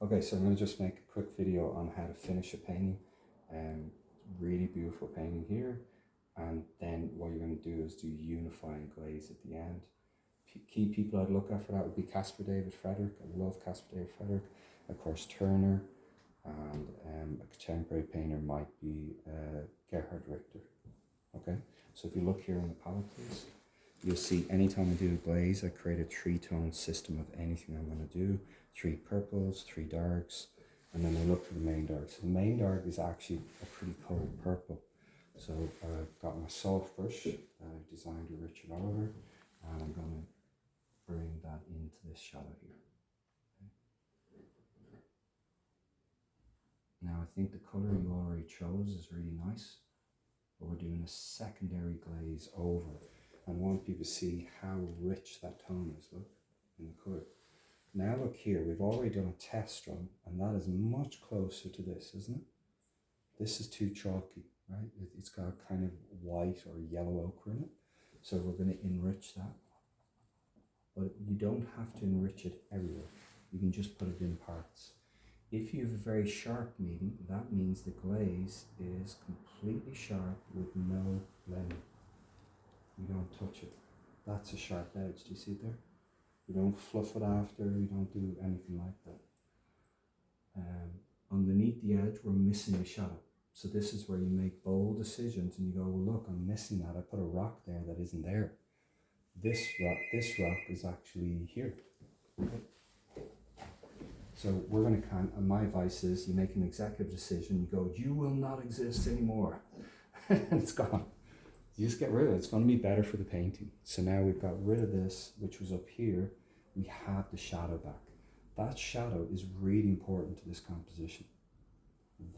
Okay, so I'm going to just make a quick video on how to finish a painting. Really beautiful painting here. And then what you're going to do is do unifying glaze at the end. Key people I'd look at for that would be Caspar David Frederick. I love Caspar David Frederick. Of course, Turner. And a contemporary painter might be Gerhard Richter. Okay, so if you look here on the palette, please, you'll see anytime I do a glaze, I create a three-tone system of anything I'm going to do. 3 purples, 3 darks, and then I look for the main dark. So the main dark is actually a pretty cold purple. So I've got my soft brush that I designed with Richard Oliver, and I'm going to bring that into this shadow here. Okay. Now I think the colour you already chose is really nice, but we're doing a secondary glaze over. And I want people to see how rich that tone is, look, in the colour. Now look here, we've already done a test run, and that is much closer to this, isn't it? This is too chalky, right? It's got kind of white or yellow ochre in it. So we're going to enrich that. But you don't have to enrich it everywhere. You can just put it in parts. If you have a very sharp medium, that means the glaze is completely sharp with no blending. You don't touch it. That's a sharp edge. Do you see it there? You don't fluff it after, you don't do anything like that. Underneath the edge, we're missing a shadow. So this is where you make bold decisions and you go, well, look, I'm missing that. I put a rock there that isn't there. This rock is actually here. Okay. So we're going to and my advice is you make an executive decision, you go, you will not exist anymore. And it's gone. You just get rid of it. It's going to be better for the painting. So now we've got rid of this, which was up here. We have the shadow back. That shadow is really important to this composition.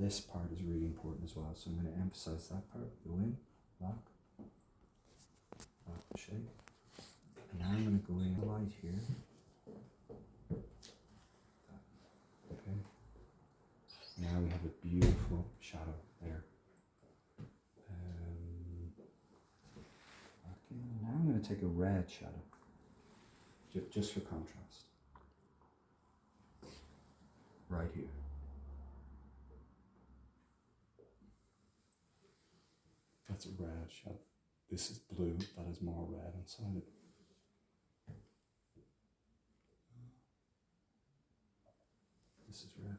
This part is really important as well. So I'm going to emphasize that part. Go in, lock, shake. And now I'm going to go in the light here. Okay. Now we have a beautiful shadow there. Now I'm going to take a red shadow, just for contrast, right here. That's a red shadow. This is blue, that is more red inside it. This is red.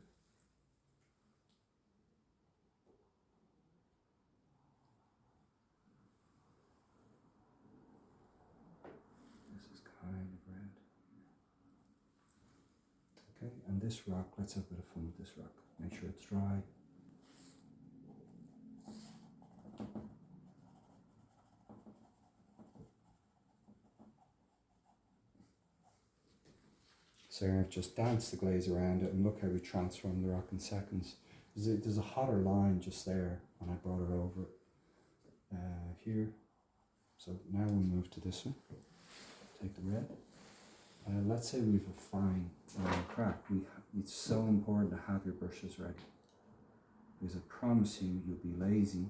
Okay, and this rock, let's have a bit of fun with this rock. Make sure it's dry. So just dance the glaze around it and look how we transform the rock in seconds. There's a hotter line just there, and I brought it over here. So now we'll move to this one. Take the red. Let's say we have a fine crack. It's so important to have your brushes ready, because I promise you, you'll be lazy.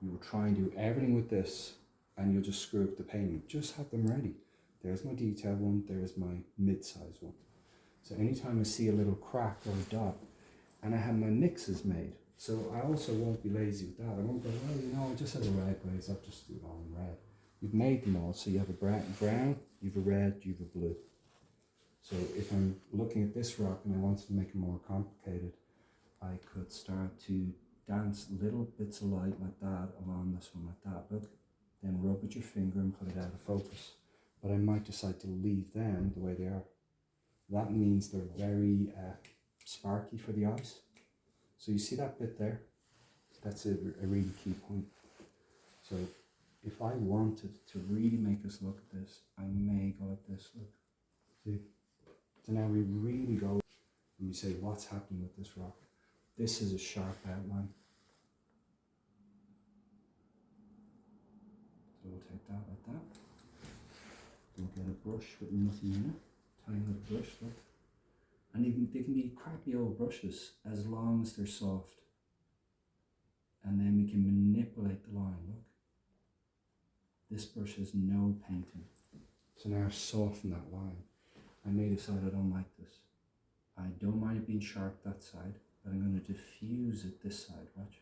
You will try and do everything with this, and you'll just screw up the painting. Just have them ready. There's my detail one. There's my mid-size one. So anytime I see a little crack or a dot, and I have my mixes made, so I also won't be lazy with that. I won't go, well, you know, I just have a red glaze. I'll just do it all in red. You've made them all. So you have a brown, you have a red, you have a blue. So if I'm looking at this rock and I wanted to make it more complicated, I could start to dance little bits of light like that along this one like that. Look, then rub with your finger and put it out of focus. But I might decide to leave them the way they are. That means they're very sparky for the eyes. So you see that bit there? That's a really key point. So if I wanted to really make us look at this, I may go like this, look. See? So now we really go and we say, what's happening with this rock? This is a sharp outline. So we'll take that like that. We'll get a brush with nothing in it. Tiny little brush, look. And they can be crappy old brushes as long as they're soft. And then we can manipulate the line, look. This brush has no painting. So now I've softened that line. I may decide I don't like this. I don't mind it being sharp that side, but I'm going to diffuse it this side, watch.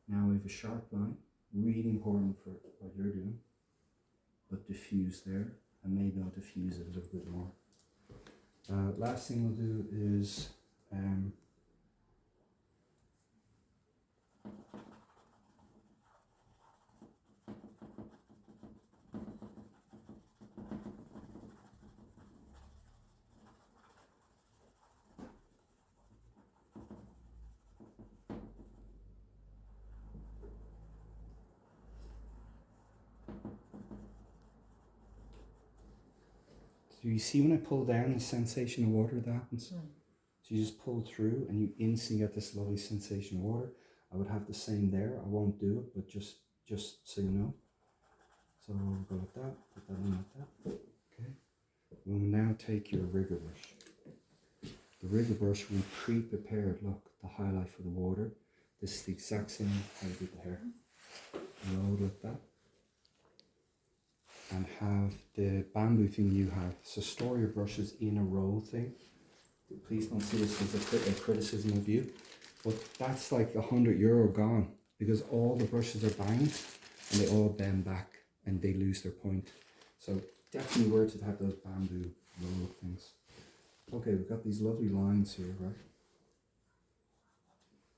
Now we have a sharp line, really important for what you're doing, but diffuse there, and maybe I'll diffuse it a little bit more. Last thing we'll do is do you see when I pull down the sensation of water that happens? So you just pull through and you instantly get this lovely sensation of water. I would have the same there. I won't do it, but just so you know. So we'll go like that, put that in like that. Okay. We'll now take your rigger brush. The rigger brush we pre-prepared, look, the highlight for the water. This is the exact same how I did the hair. Load like that. And have the bamboo thing you have. So store your brushes in a row thing. Please don't see this as a criticism of you, but that's like €100 gone because all the brushes are banged and they all bend back and they lose their point. So definitely worth it to have those bamboo roll things. Okay, we've got these lovely lines here, right?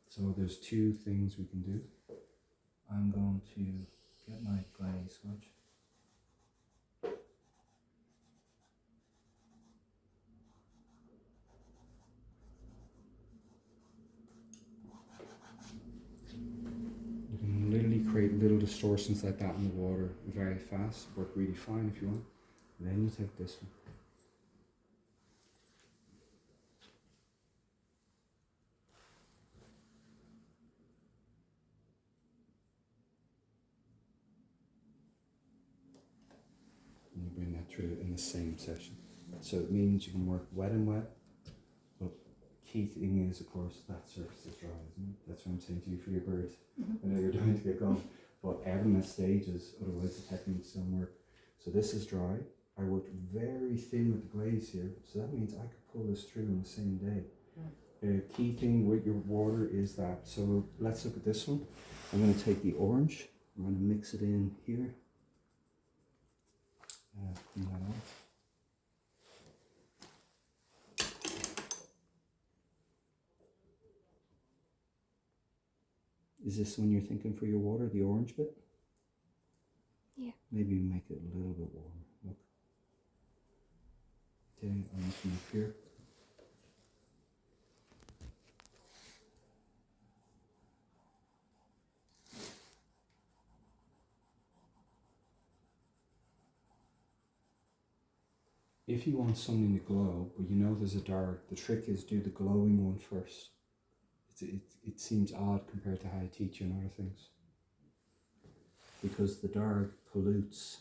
So there's two things we can do. I'm going to get my glaze swatch. Literally create little distortions like that in the water very fast, work really fine if you want. And then you take this one. And you bring that through in the same session. So it means you can work wet and wet, but key thing is, of course, that surface is dry, isn't it? That's what I'm saying to you for your birds. I know you're dying to get going, but everyone at stages, otherwise the techniques don't work. So this is dry. I worked very thin with the glaze here, so that means I could pull this through in the same day. The key thing with your water is that, so let's look at this one. I'm going to take the orange, I'm going to mix it in here. Clean that off. Is this one you're thinking for your water, the orange bit? Yeah. Maybe make it a little bit warmer. Look. Okay, I'm looking up here. If you want something to glow, but you know there's a dark, the trick is do the glowing one first. It seems odd compared to how I teach you and other things. Because the dark pollutes